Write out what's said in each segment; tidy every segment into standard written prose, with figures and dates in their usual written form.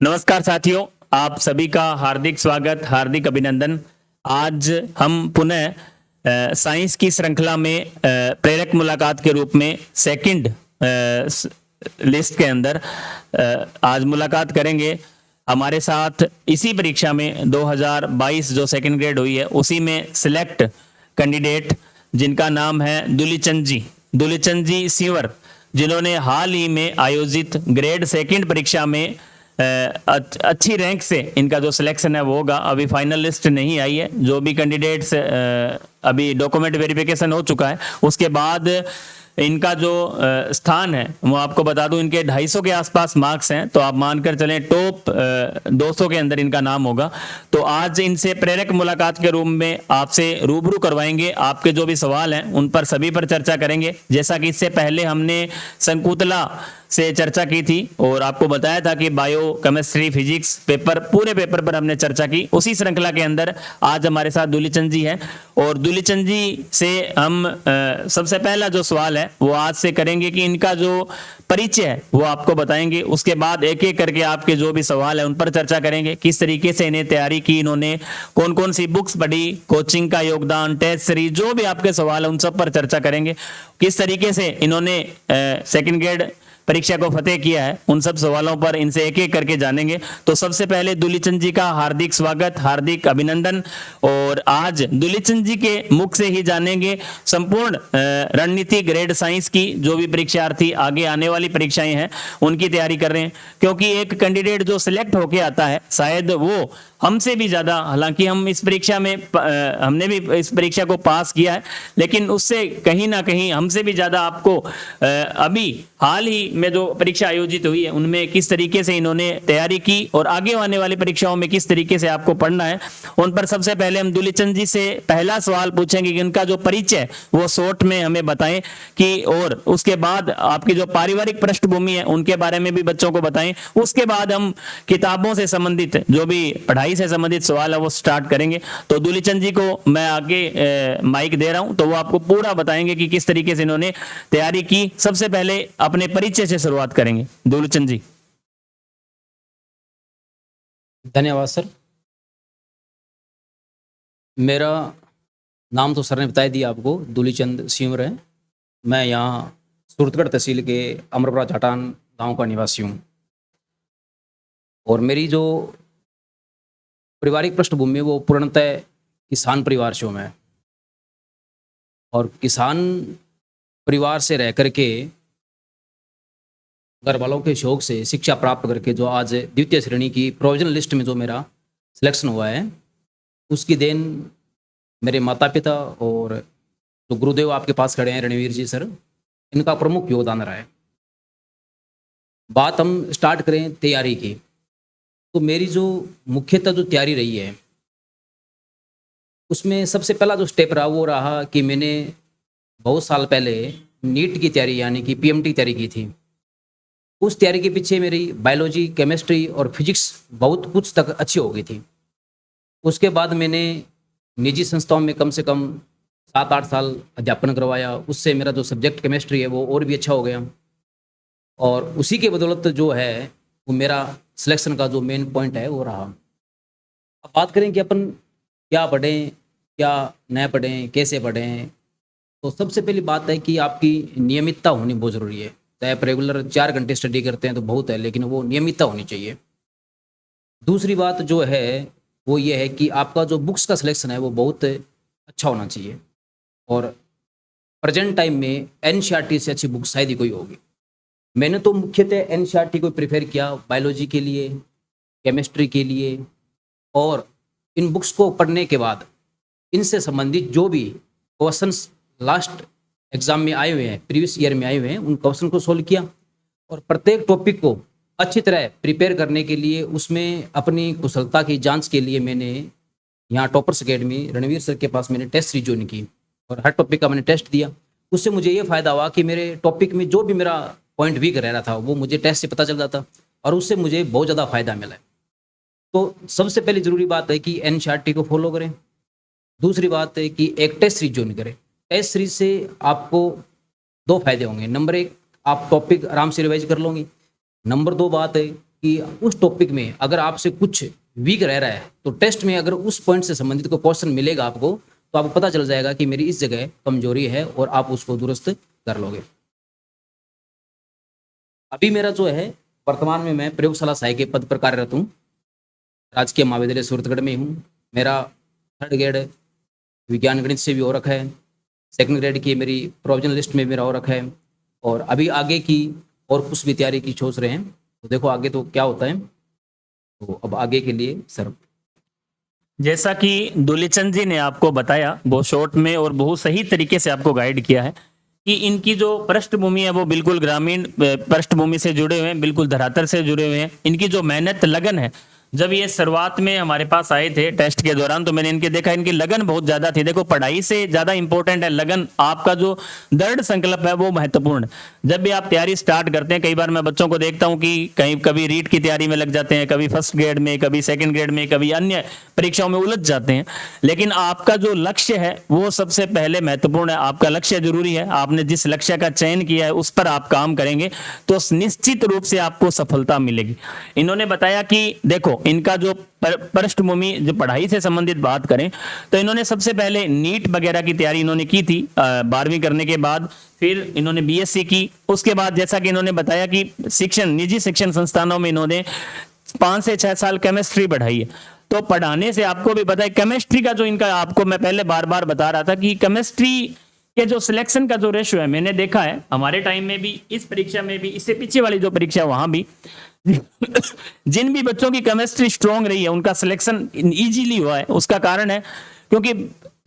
नमस्कार साथियों, आप सभी का हार्दिक स्वागत, हार्दिक अभिनंदन। आज हम पुनः साइंस की श्रृंखला में प्रेरक मुलाकात के रूप में सेकंड लिस्ट के अंदर आज मुलाकात करेंगे। हमारे साथ इसी परीक्षा में 2022 जो सेकंड ग्रेड हुई है उसी में सिलेक्ट कैंडिडेट जिनका नाम है दुलीचंद जी सिंवर, जिन्होंने हाल ही में आयोजित ग्रेड सेकंड परीक्षा में अच्छी रैंक से इनका जो सिलेक्शन है वो होगा। अभी फाइनल लिस्ट नहीं आई है, जो भी कैंडिडेट्स अभी डॉक्यूमेंट वेरिफिकेशन हो चुका है उसके बाद इनका जो स्थान है वो आपको बता दूं, इनके 250 के आसपास मार्क्स हैं, तो आप मानकर चलें टॉप 200 के अंदर इनका नाम होगा। तो आज इनसे प्रेरक मुलाकात के रूप में आपसे रूबरू करवाएंगे। आपके जो भी सवाल हैं उन पर सभी पर चर्चा करेंगे। जैसा कि इससे पहले हमने संकुतला से चर्चा की थी और आपको बताया था कि बायो केमिस्ट्री फिजिक्स पूरे पेपर पर हमने चर्चा की। उसी श्रृंखला के अंदर आज हमारे साथ दुलीचंद जी हैं और दुलीचंद जी से हम सबसे पहला जो सवाल है वो आज से करेंगे कि इनका जो परिचय है वो आपको बताएंगे। उसके बाद एक एक करके आपके जो भी सवाल है उन पर चर्चा करेंगे। किस तरीके से इन्हें तैयारी की, इन्होंने कौन कौन सी बुक्स पढ़ी, कोचिंग का योगदान, टेस्ट सीरीज, जो भी आपके सवाल है उन सब पर चर्चा करेंगे। किस तरीके से इन्होंने सेकंड ग्रेड परीक्षा को फतेह किया है उन सब सवालों पर इनसे एक एक करके जानेंगे। तो सबसे पहले दुलीचंद जी का हार्दिक स्वागत, हार्दिक अभिनंदन। और आज दुलीचंद जी के मुख से ही जानेंगे संपूर्ण रणनीति ग्रेड साइंस की, जो भी परीक्षार्थी आगे आने वाली परीक्षाएं हैं उनकी तैयारी कर रहे हैं। क्योंकि एक कैंडिडेट जो सिलेक्ट होके आता है शायद वो हमसे भी ज्यादा, हालांकि हम इस परीक्षा में हमने भी इस परीक्षा को पास किया है, लेकिन उससे कहीं ना कहीं हमसे भी ज्यादा आपको अभी हाल ही में जो परीक्षा आयोजित हुई है उनमें किस तरीके से इन्होंने तैयारी की और आगे आने वाली परीक्षाओं में किस तरीके से आपको पढ़ना है उन पर सबसे पहले हम दुलीचंद जी से पहला सवाल पूछेंगे कि उनका जो परिचय वो शॉर्ट में हमें बताएं कि, और उसके बाद आपकी जो पारिवारिक पृष्ठभूमि है उनके बारे में भी बच्चों को बताएं। उसके बाद हम किताबों से संबंधित जो भी पढ़ाई से संबंधित सवाल है वो स्टार्ट करेंगे। तो दुलीचंद जी को मैं आगे माइक दे रहा हूं, तो वो आपको पूरा बताएंगे कि किस तरीके से इन्होंने तैयारी की। सबसे पहले अपने परिचय से शुरुआत करेंगे, दुलीचंद जी। धन्यवाद सर। मेरा नाम तो सर ने बता दिया आपको, दुलीचंद सिंवर है। मैं यहाँ सूरतगढ़ तहसील के अमरपुरा झाटान गांव का निवासी हूँ और मेरी जो पारिवारिक पृष्ठभूमि है वो पूर्णतः किसान परिवार से हूँ मैं। और किसान परिवार से रह करके घर वालों के शौक से शिक्षा प्राप्त करके जो आज द्वितीय श्रेणी की प्रोविजनल लिस्ट में जो मेरा सिलेक्शन हुआ है, उसकी देन मेरे माता पिता और जो गुरुदेव आपके पास खड़े हैं रणवीर जी सर, इनका प्रमुख योगदान रहा है। बात हम स्टार्ट करें तैयारी की, तो मेरी जो मुख्यतः जो तैयारी रही है उसमें सबसे पहला जो स्टेप रहा वो रहा कि मैंने बहुत साल पहले नीट की तैयारी यानी कि पीएमटी की तैयारी की थी। उस तैयारी के पीछे मेरी बायोलॉजी, केमिस्ट्री और फिजिक्स बहुत कुछ तक अच्छी हो गई थी। उसके बाद मैंने निजी संस्थाओं में कम से कम 7-8 साल अध्यापन करवाया। उससे मेरा जो सब्जेक्ट केमिस्ट्री है वो और भी अच्छा हो गया और उसी के बदौलत जो है वो मेरा सिलेक्शन का जो मेन पॉइंट है वो रहा। अब बात करें कि अपन क्या पढ़ें, क्या न पढ़ें, कैसे पढ़ें, तो सबसे पहली बात है कि आपकी नियमितता होनी बहुत ज़रूरी है। चाहे आप रेगुलर 4 घंटे स्टडी करते हैं तो बहुत है, लेकिन वो नियमितता होनी चाहिए। दूसरी बात जो है वो ये है कि आपका जो बुक्स का सिलेक्शन है वो बहुत अच्छा होना चाहिए और प्रेजेंट टाइम में एनसीईआरटी से अच्छी बुक शायद ही कोई होगी। मैंने तो मुख्यतः एनसीईआरटी को प्रेफर किया बायोलॉजी के लिए, केमिस्ट्री के लिए, और इन बुक्स को पढ़ने के बाद इनसे संबंधित जो भी क्वेश्चंस लास्ट एग्जाम में आए हुए हैं, प्रीवियस ईयर में आए हुए हैं, उन क्वेश्चन को सोल्व किया और प्रत्येक टॉपिक को अच्छी तरह प्रिपेयर करने के लिए उसमें अपनी कुशलता की जांच के लिए मैंने यहाँ टॉपर्स अकेडमी रणवीर सर के पास मैंने टेस्ट सीरीज ज्वाइन की और हर टॉपिक का मैंने टेस्ट दिया। उससे मुझे ये फ़ायदा हुआ कि मेरे टॉपिक में जो भी मेरा पॉइंट वीक रह रहा था वो मुझे टेस्ट से पता चल जाता और उससे मुझे बहुत ज़्यादा फ़ायदा मिला है। तो सबसे पहले ज़रूरी बात है कि एनसीईआरटी को फॉलो करें। दूसरी बात है कि एक टेस्ट सीरीज ज्वाइन करें। टेस्ट सीरीज से आपको 2 फायदे होंगे। नंबर 1, आप टॉपिक आराम से रिवाइज कर लोगे। नंबर 2 बात है कि उस टॉपिक में अगर आपसे कुछ वीक रह रहा है तो टेस्ट में अगर उस पॉइंट से संबंधित कोई क्वेश्चन मिलेगा आपको, तो आपको पता चल जाएगा कि मेरी इस जगह कमजोरी है और आप उसको दुरुस्त कर लोगे। अभी मेरा जो है वर्तमान में मैं प्रयोगशाला सहायक के पद पर कार्यरत हूँ, राजकीय महाविद्यालय सूरतगढ़ में हूँ। मेरा 3rd ग्रेड विज्ञान गणित से भी हो रखा है, 2nd ग्रेड की मेरी प्रोविजनल लिस्ट में मेरा हो रखा है, और अभी आगे की और कुछ भी तैयारी की सोच रहे हैं। तो देखो आगे तो क्या होता है। तो अब आगे के लिए सर, जैसा कि दुलीचंद जी ने आपको बताया बहुत शॉर्ट में और बहुत सही तरीके से आपको गाइड किया है कि इनकी जो पृष्ठभूमि है वो बिल्कुल ग्रामीण पृष्ठभूमि से जुड़े हुए हैं, बिल्कुल धरातल से जुड़े हुए हैं। इनकी जो मेहनत लगन है, जब ये शुरुआत में हमारे पास आए थे टेस्ट के दौरान तो मैंने इनके देखा इनकी लगन बहुत ज्यादा थी। देखो पढ़ाई से ज्यादा इंपॉर्टेंट है लगन, आपका जो दृढ़ संकल्प है वो महत्वपूर्ण है। जब भी आप तैयारी स्टार्ट करते हैं, कई बार मैं बच्चों को देखता हूं कि कहीं कभी रीट की तैयारी में लग जाते हैं, कभी 1st ग्रेड में, कभी 2nd ग्रेड में, कभी अन्य परीक्षाओं में उलझ जाते हैं। लेकिन आपका जो लक्ष्य है वो सबसे पहले महत्वपूर्ण है। आपका लक्ष्य जरूरी है, आपने जिस लक्ष्य का चयन किया है उस पर आप काम करेंगे तो निश्चित रूप से आपको सफलता मिलेगी। इन्होंने बताया कि देखो इनका जो पृष्ठभूमि जो पढ़ाई से संबंधित बात करें तो इन्होंने सबसे पहले नीट वगैरह की तैयारी इन्होंने की थी 12वीं करने के बाद, फिर इन्होंने बीएससी की। उसके बाद जैसा कि इन्होंने बताया कि शिक्षण निजी शिक्षण संस्थानों में इन्होंने 5 से 6 साल केमिस्ट्री पढ़ाई है। तो पढ़ाने से आपको भी पता है केमिस्ट्री का जो इनका, आपको मैं पहले बार बार बता रहा था कि केमिस्ट्री के जो सिलेक्शन का जो रेशियो है, मैंने देखा है हमारे टाइम में भी, इस परीक्षा में भी, इससे पीछे वाली जो परीक्षा है वहां भी जिन भी बच्चों की केमिस्ट्री स्ट्रांग रही है उनका सिलेक्शन इजीली हुआ है। उसका कारण है क्योंकि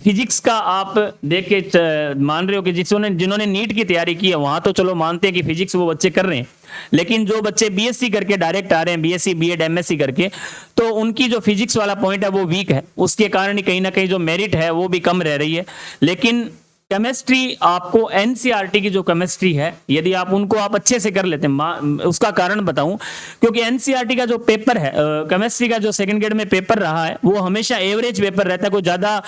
फिजिक्स का आप देख के मान रहे हो कि जिन्होंने नीट की तैयारी की है वहां तो चलो मानते हैं कि फिजिक्स वो बच्चे कर रहे हैं, लेकिन जो बच्चे बीएससी करके डायरेक्ट आ रहे हैं, बीएससी बीएड एमएससी करके, तो उनकी जो फिजिक्स वाला पॉइंट है वो वीक है। उसके कारण ही कहीं ना कहीं जो मेरिट है वो भी कम रह रही है। लेकिन केमिस्ट्री आपको एनसीईआरटी की जो केमिस्ट्री है यदि आप उनको आप अच्छे से कर लेते हैं, उसका कारण बताऊं क्योंकि एनसीईआरटी का जो पेपर है केमिस्ट्री का जो 2nd ग्रेड में पेपर रहा है वो हमेशा एवरेज पेपर रहता है, कोई ज्यादा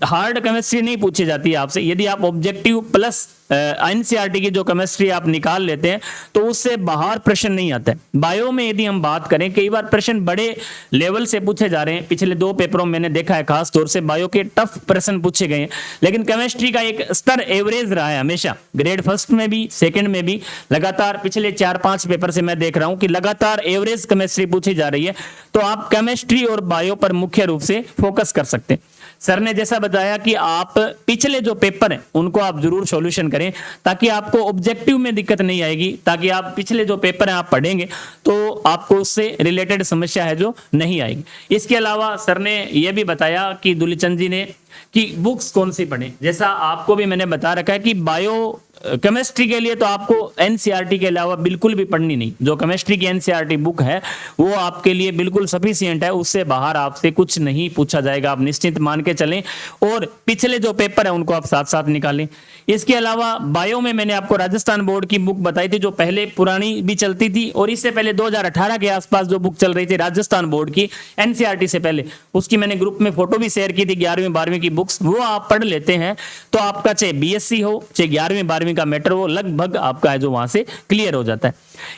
हार्ड केमिस्ट्री नहीं पूछी जाती है आपसे। यदि आप ऑब्जेक्टिव प्लस एनसीईआरटी की जो केमिस्ट्री आप निकाल लेते हैं तो उससे बाहर प्रश्न नहीं आता है। बायो में यदि हम बात करें, कई बार प्रश्न बड़े लेवल से पूछे जा रहे हैं, पिछले 2 पेपरों में मैंने देखा है खास तौर से बायो के टफ प्रश्न पूछे गए हैं, लेकिन केमिस्ट्री का एक स्तर एवरेज रहा है हमेशा, ग्रेड 1st में भी 2nd में भी लगातार पिछले 4-5 पेपर से मैं देख रहा हूं कि लगातार एवरेज केमिस्ट्री पूछी जा रही है। तो आप केमिस्ट्री और बायो पर मुख्य रूप से फोकस कर सकते हैं। सर ने जैसा बताया कि आप पिछले जो पेपर हैं उनको आप जरूर सॉल्यूशन करें ताकि आपको ऑब्जेक्टिव में दिक्कत नहीं आएगी, ताकि आप पिछले जो पेपर हैं आप पढ़ेंगे तो आपको उससे रिलेटेड समस्या है जो नहीं आएगी। इसके अलावा सर ने यह भी बताया कि दुलीचंद जी ने कि बुक्स कौन सी पढ़ें। जैसा आपको भी मैंने बता रखा है कि बायो केमिस्ट्री के लिए तो आपको एनसीईआरटी के अलावा बिल्कुल भी पढ़नी नहीं। जो केमिस्ट्री की एनसीईआरटी बुक है वो आपके लिए बिल्कुल सफिशिएंट है, उससे बाहर आपसे कुछ नहीं पूछा जाएगा, आप निश्चिंत मान के चलें। और पिछले जो पेपर है उनको आप साथ साथ निकालें। इसके अलावा बायो में मैंने आपको राजस्थान बोर्ड की बुक बताई थी जो पहले पुरानी भी चलती थी और इससे पहले 2018 के आसपास जो बुक चल रही थी राजस्थान बोर्ड की एनसीईआरटी से पहले, उसकी मैंने ग्रुप में फोटो भी शेयर की थी 11वीं 12वीं की बुक्स, वो आप पढ़ लेते हैं तो आपका चाहे बीएससी हो चाहे 11वीं 12वीं का मैटर हो लगभग आपका है जो वहां से क्लियर हो जाता है।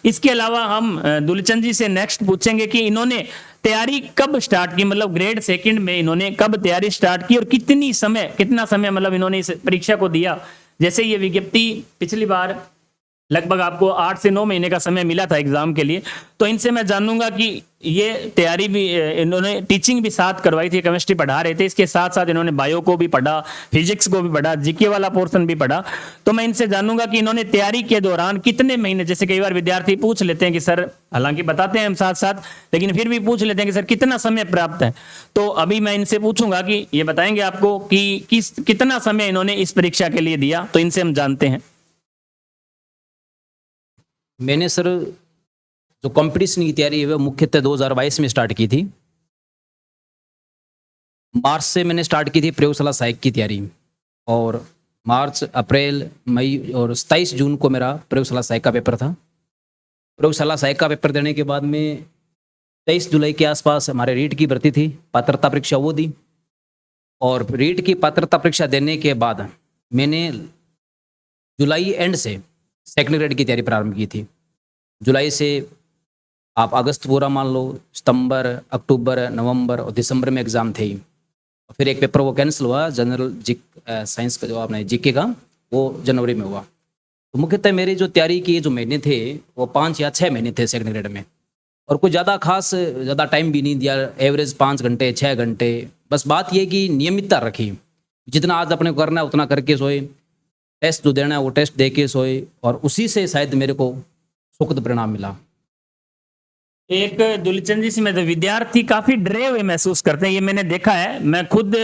इसके अलावा हम दुलीचंद जी से नेक्स्ट पूछेंगे कि इन्होंने तैयारी कब स्टार्ट की, मतलब ग्रेड 2nd में इन्होंने कब तैयारी स्टार्ट की और कितना समय मतलब इन्होंने इस परीक्षा को दिया। जैसे ये विज्ञप्ति पिछली बार लगभग आपको 8 से 9 महीने का समय मिला था एग्जाम के लिए, तो इनसे मैं जानूंगा कि ये तैयारी भी इन्होंने टीचिंग भी साथ करवाई थी, केमिस्ट्री पढ़ा रहे थे, इसके साथ साथ इन्होंने बायो को भी पढ़ा, फिजिक्स को भी पढ़ा, जीके वाला पोर्शन भी पढ़ा। तो मैं इनसे जानूंगा कि इन्होंने तैयारी के दौरान कितने महीने, जैसे कई बार विद्यार्थी पूछ लेते हैं कि सर, हालांकि बताते हैं हम साथ साथ लेकिन फिर भी पूछ लेते हैं कि सर कितना समय प्राप्त है। तो अभी मैं इनसे पूछूंगा कि ये बताएंगे आपको कि कितना समय इन्होंने इस परीक्षा के लिए दिया, तो इनसे हम जानते हैं। मैंने सर जो कंपटीशन की तैयारी है वो मुख्यतः 2022 में स्टार्ट की थी। मार्च से मैंने स्टार्ट की थी प्रयोगशाला सहायक की तैयारी और मार्च, अप्रैल, मई और 27 जून को मेरा प्रयोगशाला सहायक का पेपर था। प्रयोगशाला सहायक का पेपर देने के बाद में 23 जुलाई के आसपास हमारे रीट की भर्ती थी, पात्रता परीक्षा वो दी और रीट की पात्रता परीक्षा देने के बाद मैंने जुलाई एंड से 2nd ग्रेड की तैयारी प्रारंभ की थी। जुलाई से आप अगस्त पूरा मान लो, सितंबर, अक्टूबर, नवंबर और दिसंबर में एग्ज़ाम थे ही। फिर एक पेपर वो कैंसिल हुआ, जनरल साइंस का जो आपने जीके का, वो जनवरी में हुआ। तो मुख्यतः मेरी जो तैयारी की जो महीने थे वो 5 या 6 महीने थे सेकंड ग्रेड में, और कुछ ज़्यादा टाइम भी नहीं दिया, एवरेज 5 घंटे 6 घंटे। बस बात ये कि नियमितता रखी, जितना आज अपने को करना है उतना करके सोए, टेस्ट जो देना है वो टेस्ट दे के सोए, और उसी से शायद मेरे को सुखद परिणाम मिला। एक दुलीचंद जी में तो विद्यार्थी काफी डरे हुए महसूस करते हैं, ये मैंने देखा है। मैं खुद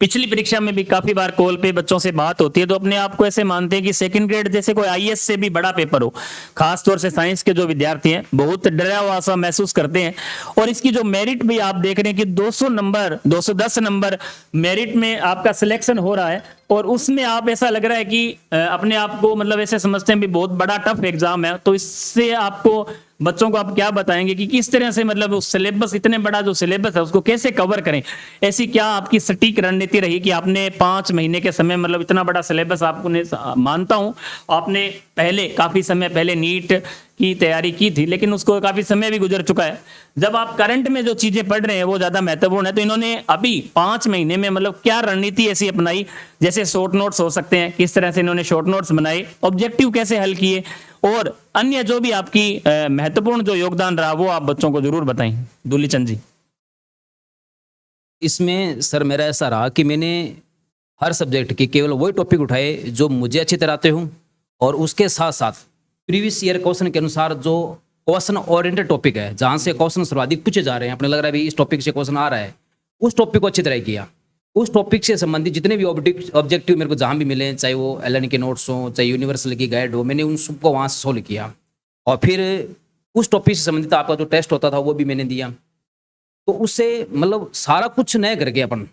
पिछली परीक्षा में भी काफी बार कॉल पे बच्चों से बात होती है, तो अपने आप को ऐसे मानते हैं कि सेकंड ग्रेड जैसे कोई आईएएस से भी बड़ा पेपर हो। खास तौर से साइंस के जो विद्यार्थी हैं बहुत डरा हुआ सा महसूस करते हैं। और इसकी जो मेरिट भी आप देख रहे हैं कि 200 नंबर 210 नंबर मेरिट में आपका सिलेक्शन हो रहा है, और उसमें आप ऐसा लग रहा है कि अपने आप को मतलब ऐसे समझते हैं भी बहुत बड़ा टफ एग्जाम है। तो इससे आपको बच्चों को आप क्या बताएंगे कि किस तरह से मतलब उस सिलेबस, इतने बड़ा जो सिलेबस है उसको कैसे कवर करें? ऐसी क्या आपकी सटीक रणनीति रही कि आपने 5 महीने के समय मतलब इतना बड़ा सिलेबस आपने, मानता हूं आपने पहले काफी समय पहले नीट की तैयारी की थी, लेकिन उसको काफी समय भी गुजर चुका है। जब आप करंट में जो चीजें पढ़ रहे हैं वो ज्यादा महत्वपूर्ण है, तो इन्होंने अभी 5 महीने में मतलब क्या रणनीति ऐसी अपनाई? जैसे शॉर्ट नोट्स हो सकते हैं, किस तरह से इन्होंने शॉर्ट नोट्स बनाए, ऑब्जेक्टिव कैसे हल किए, और अन्य जो भी आपकी महत्वपूर्ण जो योगदान रहा वो आप बच्चों को जरूर बताएं दुलीचंद जी। इसमें सर मेरा ऐसा रहा कि मैंने हर सब्जेक्ट के केवल वही टॉपिक उठाए जो मुझे अच्छी तरह आते हों, और उसके साथ साथ प्रीवियस ईयर क्वेश्चन के अनुसार जो क्वेश्चन ओरिएंटेड टॉपिक है, जहाँ से क्वेश्चन सर्वाधिक पूछे जा रहे हैं, अपने लग रहा है भाई इस टॉपिक से क्वेश्चन आ रहा है, उस टॉपिक को अच्छी तरह किया। उस टॉपिक से संबंधित जितने भी ऑब्जेक्टिव मेरे को जहाँ भी मिले, चाहे वो एलन के नोट्स हों, चाहे यूनिवर्सल की गाइड हो, मैंने उन सबको वहाँ से सोल्व किया। और फिर उस टॉपिक से संबंधित आपका जो टेस्ट होता था वो भी मैंने दिया। तो उससे मतलब सारा कुछ नया करके अपन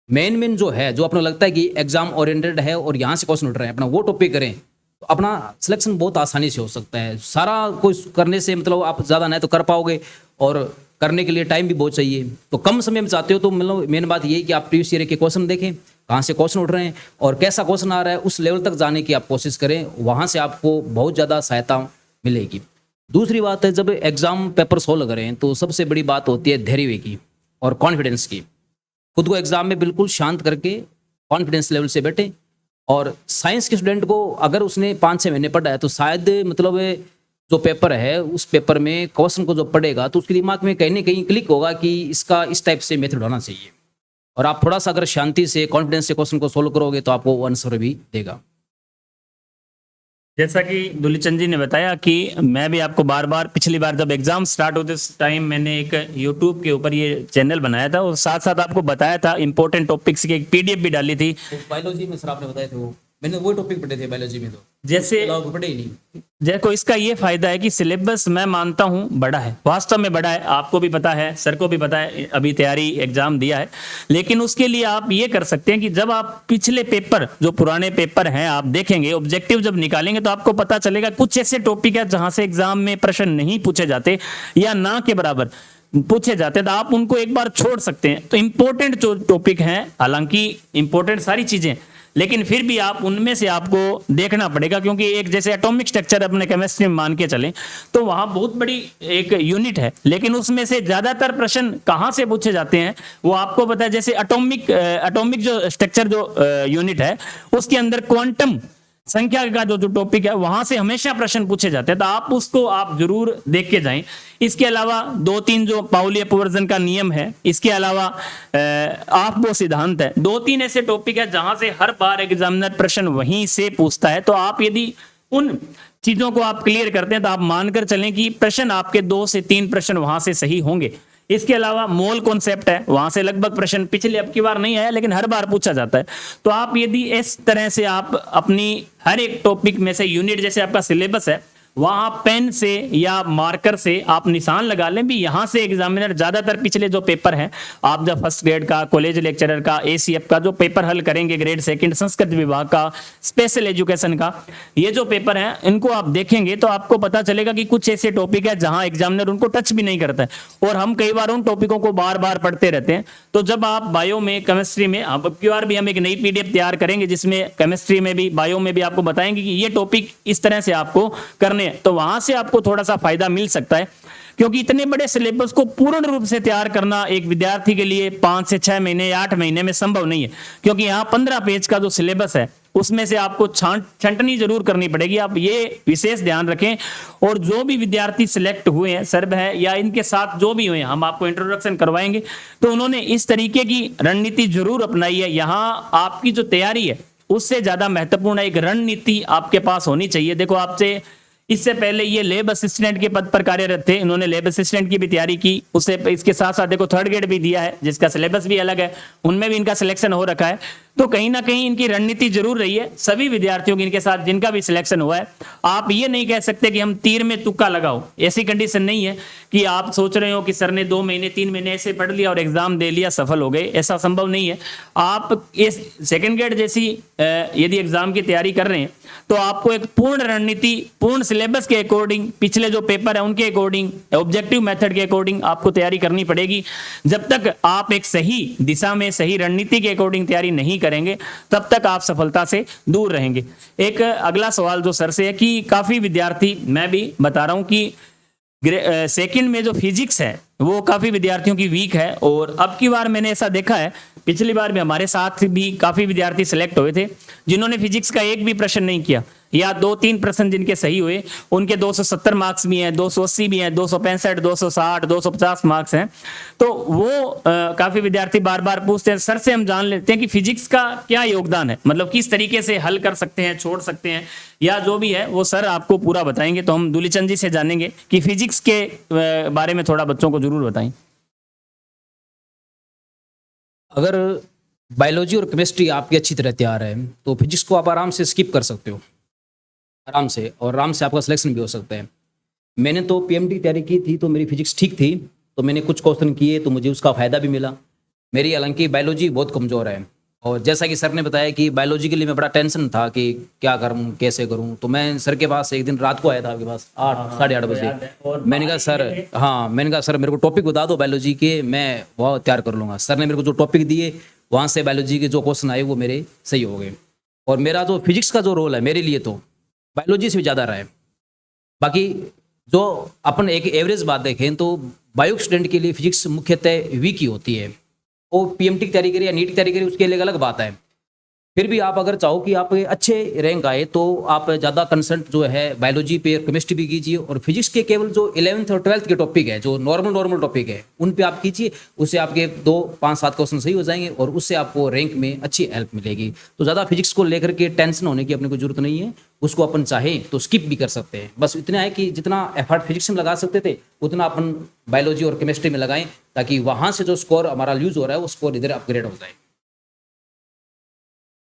मेन जो है, जो अपना लगता है कि एग्जाम ओरिएंटेड है और यहाँ से क्वेश्चन उठ रहे हैं, अपना वो टॉपिक करें, तो अपना सिलेक्शन बहुत आसानी से हो सकता है। सारा कुछ करने से मतलब आप ज़्यादा नहीं तो कर पाओगे, और करने के लिए टाइम भी बहुत चाहिए। तो कम समय में चाहते हो तो मतलब मेन बात ये है कि आप प्रीवियस ईयर के क्वेश्चन देखें, कहाँ से क्वेश्चन उठ रहे हैं और कैसा क्वेश्चन आ रहा है, उस लेवल तक जाने की आप कोशिश करें, वहाँ से आपको बहुत ज़्यादा सहायता मिलेगी। दूसरी बात है, जब एग्जाम पेपर सोल्व करें तो सबसे बड़ी बात होती है धैर्य की और कॉन्फिडेंस की। खुद को एग्जाम में बिल्कुल शांत करके कॉन्फिडेंस लेवल से बैठे। और साइंस के स्टूडेंट को अगर उसने 5-6 महीने पढ़ा है तो शायद मतलब जो पेपर है उस पेपर में क्वेश्चन को जो पढ़ेगा तो उसके दिमाग में कहीं ना कहीं क्लिक होगा कि इसका इस टाइप से मेथड होना चाहिए। और आप थोड़ा सा अगर शांति से कॉन्फिडेंस से क्वेश्चन को सोल्व करोगे तो आपको वो आंसर भी देगा। जैसा कि दुलीचंद जी ने बताया कि मैं भी आपको बार बार, पिछली बार जब एग्जाम स्टार्ट होते टाइम मैंने एक यूट्यूब के ऊपर ये चैनल बनाया था और साथ साथ आपको बताया था इंपॉर्टेंट टॉपिक्स की एक पीडीएफ भी डाली थी। बायोलॉजी में सर आपने बताए थे, वो मैंने वो टॉपिक पढ़े थे बायोलॉजी में, तो जैसे पढ़े ही नहीं। देखो इसका ये फायदा है कि सिलेबस मैं मानता हूं बड़ा है, वास्तव में बड़ा है, आपको भी पता है, सर को भी पता है, अभी तैयारी एग्जाम दिया है। लेकिन उसके लिए आप ये कर सकते हैं कि जब आप पिछले पेपर, जो पुराने पेपर हैं, आप देखेंगे, ऑब्जेक्टिव जब निकालेंगे तो आपको पता चलेगा कुछ ऐसे टॉपिक है जहां से एग्जाम में प्रश्न नहीं पूछे जाते या ना के बराबर पूछे जाते, तो आप उनको एक बार छोड़ सकते हैं। तो इंपॉर्टेंट जो टॉपिक हैं, हालांकि इंपॉर्टेंट सारी चीजें, लेकिन फिर भी आप उनमें से आपको देखना पड़ेगा, क्योंकि एक जैसे एटॉमिक स्ट्रक्चर अपने केमिस्ट्री में मान के चलें तो वहां बहुत बड़ी एक यूनिट है, लेकिन उसमें से ज्यादातर प्रश्न कहां से पूछे जाते हैं वो आपको पता है। जैसे एटॉमिक जो स्ट्रक्चर जो यूनिट है उसके अंदर क्वांटम संख्या का जो टॉपिक है वहां से हमेशा प्रश्न पूछे जाते हैं, तो आप उसको आप जरूर देख के जाएं। इसके अलावा 2-3 जो पाउली अपवर्जन का नियम है, इसके अलावा आपको सिद्धांत है, 2-3 ऐसे टॉपिक है जहां से हर बार एग्जामिनर प्रश्न वहीं से पूछता है। तो आप यदि उन चीजों को आप क्लियर करते हैं तो आप मानकर चलें कि प्रश्न आपके 2 से 3 प्रश्न वहां से सही होंगे। इसके अलावा मोल कॉन्सेप्ट है, वहां से लगभग प्रश्न पिछले अब की बार नहीं आया लेकिन हर बार पूछा जाता है। तो आप यदि इस तरह से आप अपनी हर एक टॉपिक में से यूनिट, जैसे आपका सिलेबस है, वहां पेन से या मार्कर से आप निशान लगा लें भी यहां से एग्जामिनर ज्यादातर पिछले जो पेपर हैं, आप जब फर्स्ट ग्रेड का, कॉलेज लेक्चरर का, एसीएफ का जो पेपर हल करेंगे, ग्रेड सेकंड संस्कृत विभाग का, स्पेशल एजुकेशन का, ये जो पेपर हैं इनको आप देखेंगे तो आपको पता चलेगा कि कुछ ऐसे टॉपिक है जहां एग्जामिनर उनको टच भी नहीं करता है, और हम कई बार उन टॉपिकों को बार बार पढ़ते रहते हैं। तो जब आप बायो में, केमिस्ट्री में, अब की बार भी हम एक नई पीडीएफ तैयार करेंगे जिसमें केमिस्ट्री में भी, बायो में भी आपको बताएंगे कि ये टॉपिक इस तरह से आपको करने हैं। हैं तो वहां से आपको थोड़ा सा फायदा मिल सकता है, क्योंकि इतने बड़े सिलेबस को पूर्ण रूप से तैयार करना एक विद्यार्थी के लिए 5 से 6 महीने या 8 महीने में संभव नहीं है, क्योंकि यहाँ 15 पेज का जो सिलेबस है उसमें से आपको छंटनी जरूर करनी पड़ेगी। आप ये विशेष ध्यान रखें। और जो भी विद्यार्थी सिलेक्ट हुए हैं, सर्व है या इनके साथ जो भी हुए हैं, हम आपको इंट्रोडक्शन करवाएंगे, तो उन्होंने इस तरीके की रणनीति जरूर अपनाई है। यहाँ आपकी जो तैयारी है उससे ज्यादा महत्वपूर्ण एक रणनीति आपके पास होनी चाहिए। देखो, आपसे इससे पहले ये लैब असिस्टेंट के पद पर कार्यरत थे, इन्होंने लैब असिस्टेंट की भी तैयारी की। उससे इसके साथ साथ देखो थर्ड ग्रेड भी दिया है जिसका सिलेबस भी अलग है, उनमें भी इनका सिलेक्शन हो रखा है। तो कहीं ना कहीं इनकी रणनीति जरूर रही है सभी विद्यार्थियों की, इनके साथ जिनका भी सिलेक्शन हुआ है। आप ये नहीं कह सकते कि हम तीर में तुक्का लगाओ, ऐसी कंडीशन नहीं है कि आप सोच रहे हो कि सर ने 2 महीने 3 महीने ऐसे पढ़ लिया और एग्जाम दे लिया, सफल हो गए, ऐसा संभव नहीं है। आप इस सेकंड ग्रेड जैसी यदि एग्जाम की तैयारी कर रहे हैं तो आपको एक पूर्ण रणनीति, पूर्ण सिलेबस के अकॉर्डिंग, पिछले जो पेपर है उनके अकॉर्डिंग, ऑब्जेक्टिव मेथड के अकॉर्डिंग आपको तैयारी करनी पड़ेगी। जब तक आप एक सही दिशा में, सही रणनीति के अकॉर्डिंग तैयारी नहीं करेंगे तब तक आप सफलता से दूर रहेंगे। एक अगला सवाल जो सर से है कि काफी विद्यार्थी, मैं भी बता रहा हूं कि सेकंड में जो फिजिक्स है वो काफी विद्यार्थियों की वीक है, और अब की बार मैंने ऐसा देखा है, पिछली बार भी हमारे साथ भी काफी विद्यार्थी सिलेक्ट हुए थे जिन्होंने फिजिक्स का एक भी प्रश्न नहीं किया, या 2-3 प्रश्न जिनके सही हुए उनके 270 मार्क्स भी हैं, 280 भी हैं, 265, 260, 250 मार्क्स हैं। तो वो काफी विद्यार्थी बार बार पूछते हैं, सर से हम जान लेते हैं कि फिजिक्स का क्या योगदान है, मतलब किस तरीके से हल कर सकते हैं, छोड़ सकते हैं, या जो भी है वो सर आपको पूरा बताएंगे। तो हम दुलीचंद जी से जानेंगे कि फिजिक्स के बारे में थोड़ा बच्चों को जरूर बताएं। अगर बायोलॉजी और केमिस्ट्री आपकी अच्छी तरह तैयार है तो फिजिक्स को आप आराम से स्किप कर सकते हो, आराम से, और आराम से आपका सिलेक्शन भी हो सकता है। मैंने तो पीएमटी तैयारी की थी तो मेरी फिजिक्स ठीक थी, तो मैंने कुछ क्वेश्चन किए तो मुझे उसका फ़ायदा भी मिला। मेरी हालांकि बायोलॉजी बहुत कमज़ोर है, और जैसा कि सर ने बताया कि बायोलॉजी के लिए मैं बड़ा टेंशन था कि क्या करूं, कैसे करूं, तो मैं सर के पास एक दिन रात को आया था, आपके पास 8-8:30 बजे। मैंने कहा सर, मैंने कहा सर मेरे को टॉपिक बता दो बायोलॉजी के, मैं वो तैयार कर लूँगा। सर ने मेरे को जो टॉपिक दिए वहाँ से बायोलॉजी के जो क्वेश्चन आए वो मेरे सही हो गए। और मेरा जो फिजिक्स का जो रोल है मेरे लिए तो बायोलॉजी से भी ज़्यादा रहा है। बाकी जो अपन एक एवरेज बात देखें तो बायो स्टूडेंट के लिए फिजिक्स मुख्यतः वीक ही होती है। वो पीएमटी की तैयारी करे या नीट की तैयारी करे उसके लिए अलग बात है। फिर भी आप अगर चाहो कि आप अच्छे रैंक आए तो आप ज़्यादा कंसर्ट जो है बायोलॉजी पे और केमिस्ट्री भी कीजिए, और फिजिक्स के केवल जो 11th और 12th के टॉपिक है, जो नॉर्मल टॉपिक है, उन पे आप कीजिए। उससे आपके 2-5-7 क्वेश्चन सही हो जाएंगे और उससे आपको रैंक में अच्छी हेल्प मिलेगी। तो ज़्यादा फिजिक्स को लेकर के टेंशन होने की अपने को जरूरत नहीं है, उसको अपन चाहें तो स्किप भी कर सकते हैं। बस इतना है कि जितना एफर्ट फिजिक्स में लगा सकते थे उतना अपन बायोलॉजी और केमिस्ट्री में लगाएं, ताकि वहाँ से जो स्कोर हमारा लूज हो रहा है वो स्कोर इधर अपग्रेड हो जाए।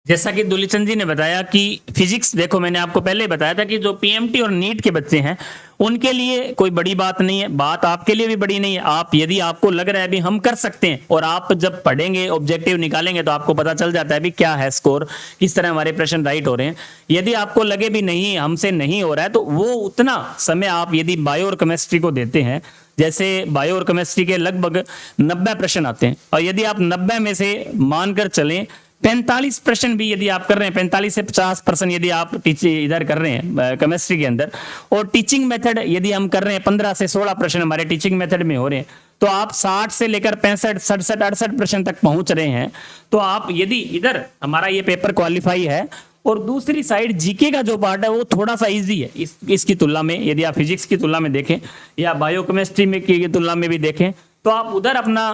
जैसा कि दुलीचंद जी ने बताया कि फिजिक्स, देखो मैंने आपको पहले ही बताया था कि जो पीएमटी और नीट के बच्चे हैं उनके लिए कोई बड़ी बात नहीं है, बात आपके लिए भी बड़ी नहीं है। आप यदि आपको लग रहा है अभी हम कर सकते हैं, और आप जब पढ़ेंगे, ऑब्जेक्टिव निकालेंगे, तो आपको पता चल जाता है अभी क्या है स्कोर, किस तरह हमारे प्रश्न राइट हो रहे हैं। यदि आपको लगे भी नहीं, हमसे नहीं हो रहा है, तो वो उतना समय आप यदि बायो और केमिस्ट्री को देते हैं, जैसे बायो और केमिस्ट्री के लगभग 90 प्रश्न आते हैं, और यदि आप 90 में से मानकर चलें 45 प्रश्न भी यदि आप कर रहे हैं, 45 से 50% यदि आप इधर कर रहे हैं केमिस्ट्री के अंदर, और टीचिंग मेथड यदि हम कर रहे हैं 15 से 16 प्रश्न हमारे टीचिंग मेथड में हो रहे हैं, तो आप 60 से लेकर 65, 67, 68 प्रश्न तक पहुंच रहे हैं। तो आप यदि इधर हमारा ये पेपर क्वालिफाई है, और दूसरी साइड जीके का जो पार्ट है वो थोड़ा सा इजी है इसकी तुलना में, यदि आप फिजिक्स की तुलना में देखें या बायो केमिस्ट्री में की तुलना में भी देखें, तो आप उधर अपना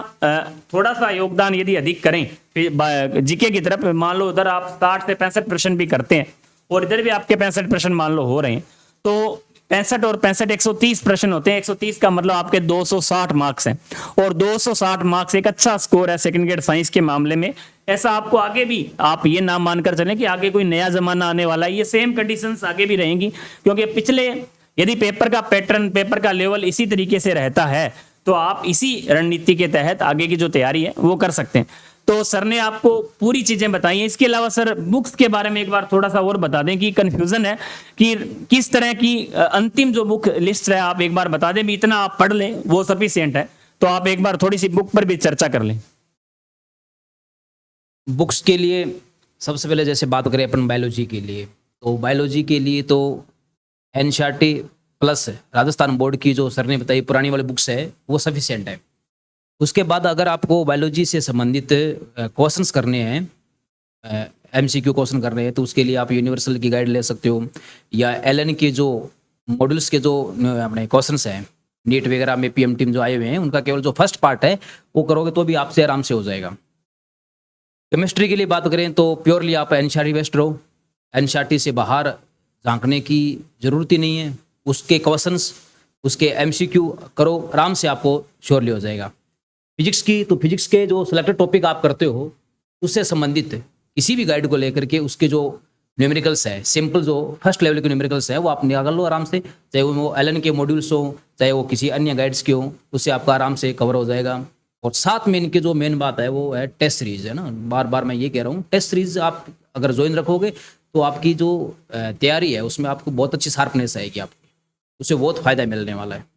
थोड़ा सा योगदान यदि अधिक करें जीके की तरफ, मान लो उधर आप 60 से 65 प्रश्न भी करते हैं और इधर भी आपके 65 प्रश्न मान लो हो रहे हैं, तो 65 और 65 130 प्रश्न होते हैं। 130 का मतलब आपके 260 मार्क्स हैं, और 260 मार्क्स एक अच्छा स्कोर है सेकंड ग्रेड साइंस के मामले में। ऐसा आपको आगे भी, आप ये ना मानकर चलें कि आगे कोई नया जमाना आने वाला है, ये सेम कंडीशंस आगे भी रहेंगी, क्योंकि पिछले यदि पेपर का पैटर्न, पेपर का लेवल इसी तरीके से रहता है तो आप इसी रणनीति के तहत आगे की जो तैयारी है वो कर सकते हैं। तो सर ने आपको पूरी चीजें बताई हैं। इसके अलावा सर बुक्स के बारे में एक बार थोड़ा सा और बता दें कि कंफ्यूजन है कि किस तरह की अंतिम जो बुक लिस्ट है आप एक बार बता दें, भी इतना आप पढ़ लें वो सफिशिएंट है, तो आप एक बार थोड़ी सी बुक पर भी चर्चा कर लें। बुक्स के लिए सबसे पहले जैसे बात करें अपन बायोलॉजी के लिए, तो बायोलॉजी के लिए तो एनसीईआरटी प्लस राजस्थान बोर्ड की जो सर ने बताई पुरानी वाली बुक्स है वो सफिशिएंट है। उसके बाद अगर आपको बायोलॉजी से संबंधित क्वेश्चंस करने हैं, एमसीक्यू क्वेश्चन करने हैं, तो उसके लिए आप यूनिवर्सल की गाइड ले सकते हो, या एलएन के जो मॉड्यूल्स के जो अपने क्वेश्चंस हैं नीट वगैरह में पीएमटी में जो आए हुए हैं, उनका केवल जो फर्स्ट पार्ट है वो करोगे तो भी आपसे आराम से हो जाएगा। केमिस्ट्री के लिए बात करें तो प्योरली आप एनसीईआरटी बेस्ड रहो, एनसीईआरटी से बाहर झांकने की जरूरत ही नहीं है। उसके क्वेश्चंस, उसके एमसीक्यू करो, आराम से आपको श्योरली हो जाएगा। फिजिक्स की तो फिजिक्स के जो सिलेक्टेड टॉपिक आप करते हो उससे संबंधित किसी भी गाइड को लेकर के उसके जो न्यूमेरिकल्स है, सिंपल जो फर्स्ट लेवल के न्यूमेरिकल्स है वो आप निकाल लो आराम से, चाहे वो एलन के मॉड्यूल्स हो, चाहे वो किसी अन्य गाइड्स के हो, उससे आपका आराम से कवर हो जाएगा। और साथ में इनके जो मेन बात है वो है टेस्ट सीरीज है ना, बार बार मैं ये कह रहा हूँ, टेस्ट सीरीज आप अगर ज्वाइन रखोगे तो आपकी जो तैयारी है उसमें आपको बहुत अच्छी शार्पनेस आएगी, आपकी उससे बहुत फायदा मिलने वाला है।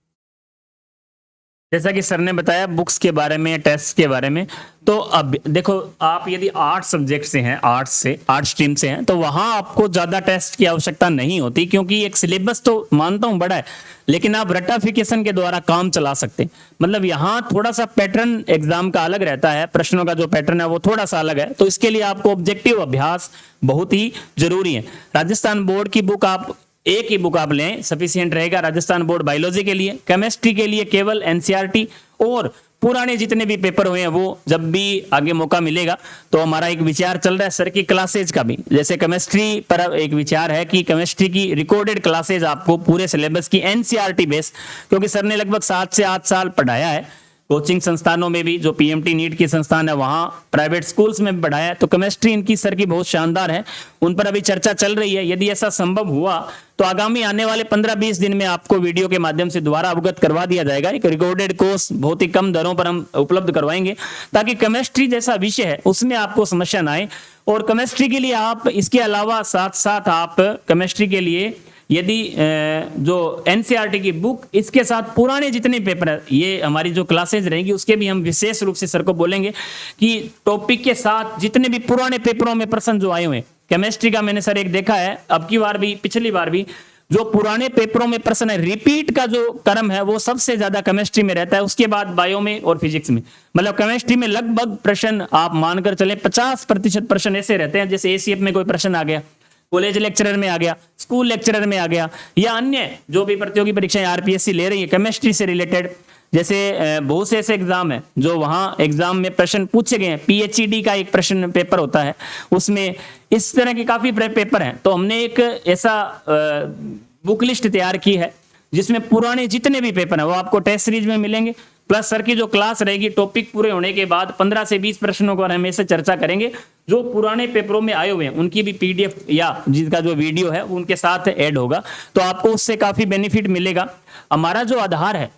जैसा कि सर ने बताया बुक्स के बारे में, टेस्ट के बारे में, तो अब देखो आप यदि आर्ट सब्जेक्ट से हैं, आर्ट स्ट्रीम से हैं, तो वहां आपको ज्यादा टेस्ट की आवश्यकता नहीं होती, क्योंकि एक सिलेबस तो मानता हूं बड़ा है, लेकिन आप रटाफिकेशन के द्वारा काम चला सकते हैं। मतलब यहाँ थोड़ा सा पैटर्न एग्जाम का अलग रहता है, प्रश्नों का जो पैटर्न है वो थोड़ा सा अलग है, तो इसके लिए आपको ऑब्जेक्टिव अभ्यास बहुत ही जरूरी है। राजस्थान बोर्ड की बुक आप एक ही बुक आप लें सफिशिएंट रहेगा। राजस्थान बोर्ड बायोलॉजी के लिए, केमिस्ट्री के लिए केवल एनसीईआरटी, और पुराने जितने भी पेपर हुए हैं वो जब भी आगे मौका मिलेगा तो हमारा एक विचार चल रहा है सर की क्लासेज का भी, जैसे केमिस्ट्री पर एक विचार है कि केमिस्ट्री की रिकॉर्डेड क्लासेज आपको पूरे सिलेबस की एनसीईआरटी बेस, क्योंकि सर ने लगभग 7 से 8 साल पढ़ाया है कोचिंग संस्थानों में भी, जो पीएमटी नीट की संस्थान है वहां प्राइवेट स्कूल्स में भी पढ़ाया है, तो केमिस्ट्री इनकी सर की बहुत शानदार है, उन पर अभी चर्चा चल रही है। यदि ऐसा संभव हुआ तो आगामी आने वाले 15-20 दिन में आपको वीडियो के माध्यम से दोबारा अवगत करवा दिया जाएगा। एक रिकॉर्डेड कोर्स बहुत ही कम दरों पर हम उपलब्ध करवाएंगे, ताकि केमिस्ट्री जैसा विषय है उसमें आपको समस्या ना आए। और केमिस्ट्री के लिए आप इसके अलावा साथ साथ आप केमिस्ट्री के लिए यदि जो एनसीईआरटी की बुक, इसके साथ पुराने जितने पेपर है, ये हमारी जो क्लासेज रहेंगी उसके भी हम विशेष रूप से सर को बोलेंगे कि टॉपिक के साथ जितने भी पुराने पेपरों में प्रश्न जो आए हुए हैं केमिस्ट्री का, मैंने सर एक देखा है अब की बार भी पिछली बार भी, जो पुराने पेपरों में प्रश्न है रिपीट का जो क्रम है वो सबसे ज्यादा केमिस्ट्री में रहता है, उसके बाद बायो में और फिजिक्स में। मतलब केमिस्ट्री में लगभग प्रश्न आप मानकर चले 50% प्रश्न ऐसे रहते हैं, जैसे एसीएफ में कोई प्रश्न आ गया, कॉलेज लेक्चरर में आ गया, स्कूल लेक्चरर में आ गया, या अन्य जो भी प्रतियोगी परीक्षाएं आरपीएससी ले रही है केमिस्ट्री से रिलेटेड, जैसे बहुत से ऐसे एग्जाम है जो वहां एग्जाम में प्रश्न पूछे गए हैं। पीएचईडी का एक प्रश्न पेपर होता है, उसमें इस तरह के काफी पेपर हैं। तो हमने एक ऐसा बुक लिस्ट तैयार की है जिसमें पुराने जितने भी पेपर हैं वो आपको टेस्ट सीरीज में मिलेंगे, प्लस सर की जो क्लास रहेगी टॉपिक पूरे होने के बाद 15 से 20 प्रश्नों को हम ऐसे चर्चा करेंगे जो पुराने पेपरों में आए हुए हैं, उनकी भी पीडीएफ या जिसका जो वीडियो है उनके साथ ऐड होगा, तो आपको उससे काफी बेनिफिट मिलेगा। हमारा जो आधार है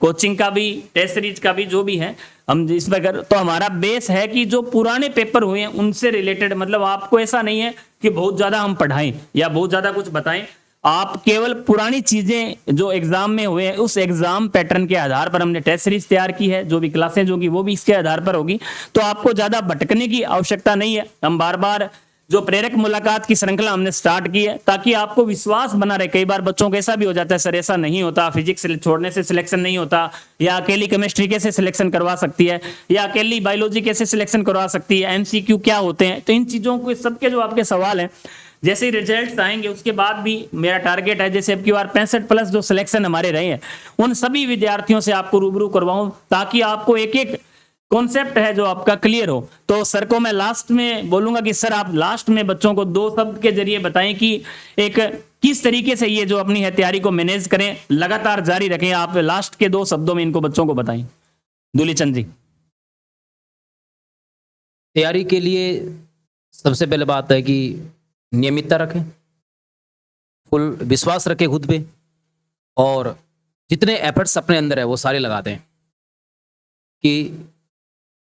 कोचिंग का भी, टेस्ट सीरीज का भी, जो भी है हम इस पर, तो हमारा बेस है कि जो पुराने पेपर हुए हैं उनसे रिलेटेड, मतलब आपको ऐसा नहीं है कि बहुत ज्यादा हम पढ़ाएं या बहुत ज्यादा कुछ बताएं, आप केवल पुरानी चीजें जो एग्जाम में हुए हैं उस एग्जाम पैटर्न के आधार पर हमने टेस्ट सीरीज तैयार की है, जो भी क्लासेज होगी वो भी इसके आधार पर होगी, तो आपको ज्यादा भटकने की आवश्यकता नहीं है। हम बार बार जो प्रेरक मुलाकात की श्रृंखला हमने स्टार्ट की है ताकि आपको विश्वास बना रहे। कई बार बच्चों को ऐसा भी हो जाता है सर ऐसा नहीं होता, फिजिक्स छोड़ने से सिलेक्शन नहीं होता, या अकेली केमिस्ट्री कैसे सिलेक्शन करवा सकती है, या अकेली बायोलॉजी कैसे सिलेक्शन करवा सकती है, एमसीक्यू क्या होते हैं। तो इन चीजों को, सबके जो आपके सवाल हैं, जैसे ही रिजल्ट्स आएंगे उसके बाद भी मेरा टारगेट है, जैसे अब की बार 65+ जो सिलेक्शन हमारे रहे हैं उन सभी विद्यार्थियों से आपको रूबरू करवाऊं, ताकि आपको एक एक कॉन्सेप्ट है जो आपका क्लियर हो। तो सर को मैं लास्ट में बोलूंगा कि सर आप लास्ट में बच्चों को 2 शब्द के जरिए बताएं कि एक किस तरीके से ये जो अपनी है तैयारी को मैनेज करें, लगातार जारी रखें। आप लास्ट के 2 शब्दों में इनको बच्चों को बताएं। दूलीचंद जी। तैयारी के लिए सबसे पहले बात है कि नियमितता रखें, फुल विश्वास रखें खुद पे, और जितने एफर्ट्स अपने अंदर है वो सारे लगा दें कि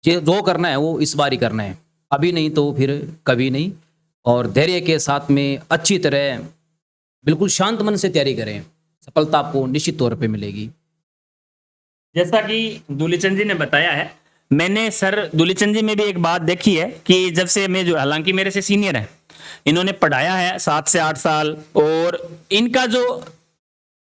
जो करना है वो इस बार ही करना है, अभी नहीं तो फिर कभी नहीं। और धैर्य के साथ में अच्छी तरह बिल्कुल शांत मन से तैयारी करें, सफलता आपको निश्चित तौर पे मिलेगी। जैसा कि दूलीचंद जी ने बताया है, मैंने सर दूलीचंद जी में भी एक बात देखी है कि जब से मैं, जो हालांकि मेरे से सीनियर है, इन्होंने पढ़ाया है 7 से 8 साल, और इनका जो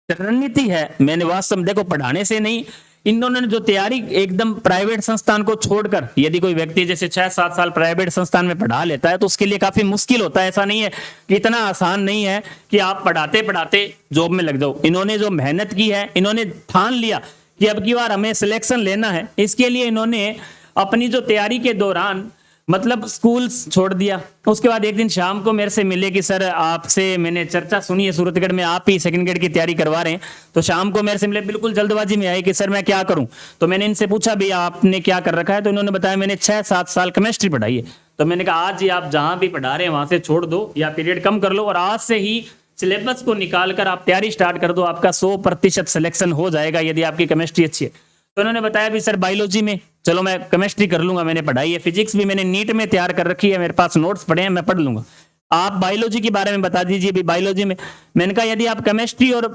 रणनीति है। मैंने वास्तव में देखो पढ़ाने से नहीं, इन्होंने जो तैयारी एकदम प्राइवेट संस्थान को छोड़कर, यदि कोई व्यक्ति जैसे 6-7 साल प्राइवेट संस्थान में पढ़ा लेता है तो उसके लिए काफी मुश्किल होता है। ऐसा नहीं है कि इतना आसान नहीं है कि आप पढ़ाते पढ़ाते जॉब में लग जाओ। इन्होंने जो मेहनत की है, इन्होंने ठान लिया कि अब की बार हमें सिलेक्शन लेना है, इसके लिए इन्होंने अपनी जो तैयारी के दौरान मतलब स्कूल छोड़ दिया। उसके बाद एक दिन शाम को मेरे से मिले कि सर आपसे मैंने चर्चा सुनी है सूरतगढ़ में आप ही सेकंड ग्रेड की तैयारी करवा रहे हैं। तो शाम को मेरे से मिले, बिल्कुल जल्दबाजी में आए कि सर मैं क्या करूं। तो मैंने इनसे पूछा भी आपने क्या कर रखा है, तो इन्होंने बताया मैंने 6-7 साल केमिस्ट्री पढ़ाई है। तो मैंने कहा आज ही आप जहां भी पढ़ा रहे हैं वहां से छोड़ दो या पीरियड कम कर लो और आज से ही सिलेबस को निकाल कर आप तैयारी स्टार्ट कर दो, आपका 100% सिलेक्शन हो जाएगा यदि आपकी केमिस्ट्री अच्छी है। तो उन्होंने बताया भी सर बायोलॉजी में चलो मैं केमिस्ट्री कर लूंगा, मैंने पढ़ाई है, फिजिक्स भी मैंने नीट में तैयार कर रखी है, मेरे पास नोट्स पड़े हैं, मैं पढ़ लूंगा। आप बायोलॉजी के बारे में बता दीजिए भी बायोलॉजी में। मैंने कहा यदि आप केमिस्ट्री और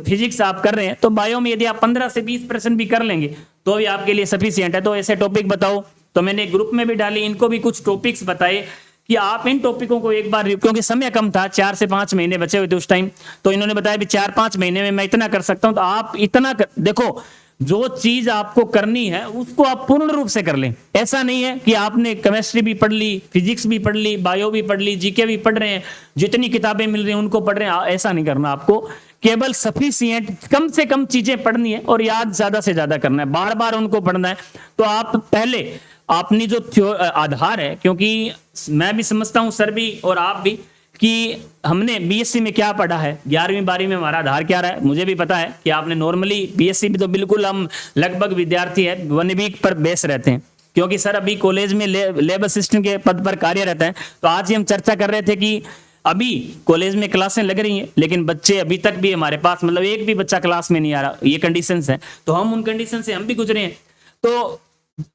फिजिक्स आप कर रहे हैं तो बायो में यदि आप 15 से 20% भी कर लेंगे तो भी आपके लिए सफिशिएंट है। तो ऐसे टॉपिक बताओ। तो मैंने ग्रुप में भी डाली, इनको भी कुछ टॉपिक्स बताए कि आप इन टॉपिकों को एक बार, क्योंकि समय कम था, 4 से 5 महीने बचे हुए थे उस टाइम, तो इन्होंने बताया भी 4-5 महीने में मैं इतना कर सकता हूं। तो आप इतना देखो जो चीज आपको करनी है उसको आप पूर्ण रूप से कर लें। ऐसा नहीं है कि आपने केमिस्ट्री भी पढ़ ली, फिजिक्स भी पढ़ ली, बायो भी पढ़ ली, जीके भी पढ़ रहे हैं, जितनी किताबें मिल रही हैं उनको पढ़ रहे हैं। ऐसा नहीं करना आपको, केवल सफिशिएंट कम से कम चीजें पढ़नी है और याद ज्यादा से ज्यादा करना है, बार बार उनको पढ़ना है। तो आप पहले अपनी जो आधार है, क्योंकि मैं भी समझता हूं सर भी और आप भी कि हमने बीएससी में क्या पढ़ा है, 11वीं-12वीं में हमारा आधार क्या रहा है। मुझे भी पता है कि आपने नॉर्मली बीएससी भी तो बिल्कुल हम लगभग विद्यार्थी है 1 वीक पर बेस रहते हैं, क्योंकि सर अभी कॉलेज में लैब असिस्टेंट के पद पर कार्य रहता है। तो आज ही हम चर्चा कर रहे थे कि अभी कॉलेज में क्लासें लग रही हैं लेकिन बच्चे अभी तक भी हमारे पास मतलब एक भी बच्चा क्लास में नहीं आ रहा, ये कंडीशंस हैं। तो हम उन कंडीशन से हम भी गुजरे हैं। तो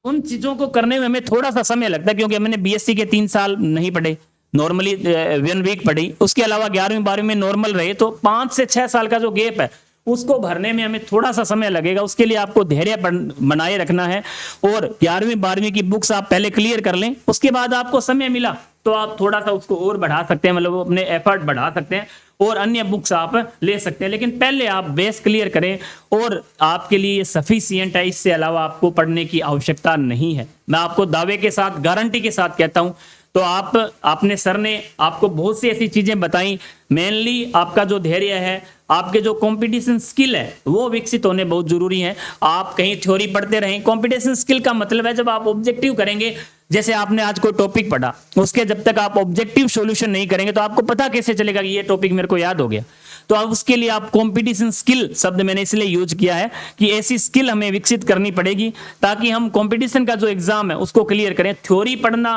उन चीजों को करने में हमें थोड़ा सा समय लगता है, क्योंकि हमने बीएससी के 3 साल नहीं पढ़े, नॉर्मली 1 वीक पढ़ी। उसके अलावा 11वीं-12वीं में नॉर्मल रहे, तो 5 से 6 साल का जो गैप है उसको भरने में हमें थोड़ा सा समय लगेगा। उसके लिए आपको धैर्य बनाए रखना है और 11वीं-12वीं की बुक्स आप पहले क्लियर कर लें। उसके बाद आपको समय मिला तो आप थोड़ा सा उसको और बढ़ा सकते हैं, मतलब अपने एफर्ट बढ़ा सकते हैं और अन्य बुक्स आप ले सकते हैं। लेकिन पहले आप बेस क्लियर करें और आपके लिए सफिशिएंट है, इससे अलावा आपको पढ़ने की आवश्यकता नहीं है। मैं आपको दावे के साथ, गारंटी के साथ कहता हूं। तो आप अपने सर ने आपको बहुत सी ऐसी चीजें बताई, मेनली आपका जो धैर्य है, आपके जो कंपटीशन स्किल है वो विकसित होने बहुत जरूरी है। आप कहीं थ्योरी पढ़ते रहें, कंपटीशन स्किल का मतलब है जब आप ऑब्जेक्टिव करेंगे, जैसे आपने आज कोई टॉपिक पढ़ा, उसके जब तक आप ऑब्जेक्टिव सॉल्यूशन नहीं करेंगे तो आपको पता कैसे चलेगा कि ये टॉपिक मेरे को याद हो गया। तो अब उसके लिए आप कंपटीशन स्किल शब्द मैंने इसलिए यूज किया है कि ऐसी स्किल हमें विकसित करनी पड़ेगी ताकि हम कंपटीशन का जो एग्जाम है उसको क्लियर करें। थ्योरी पढ़ना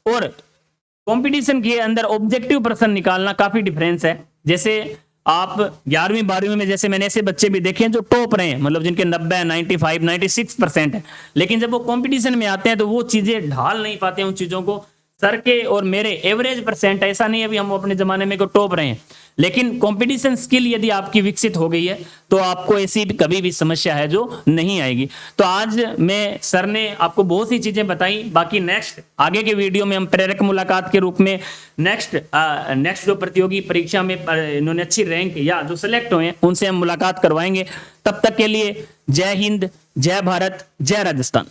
और कंपटीशन के अंदर ऑब्जेक्टिव प्रश्न निकालना काफी डिफरेंस है। जैसे आप 11वीं-12वीं में जैसे मैंने ऐसे बच्चे भी देखे हैं जो टॉप रहे हैं, मतलब जिनके 90, 95, 96% है, लेकिन जब वो कंपटीशन में आते हैं तो वो चीजें ढाल नहीं पाते हैं उन चीजों को। सर के और मेरे एवरेज परसेंट, ऐसा नहीं है अभी हम अपने जमाने में को टॉप रहे हैं, लेकिन कंपटीशन स्किल यदि आपकी विकसित हो गई है तो आपको ऐसी कभी भी समस्या है जो नहीं आएगी। तो आज मैं सर ने आपको बहुत सी चीजें बताई। बाकी नेक्स्ट आगे के वीडियो में हम प्रेरक मुलाकात के रूप में नेक्स्ट जो प्रतियोगी परीक्षा में इन्होंने अच्छी रैंक या जो सिलेक्ट हुए उनसे हम मुलाकात करवाएंगे। तब तक के लिए जय हिंद, जय भारत, जय राजस्थान।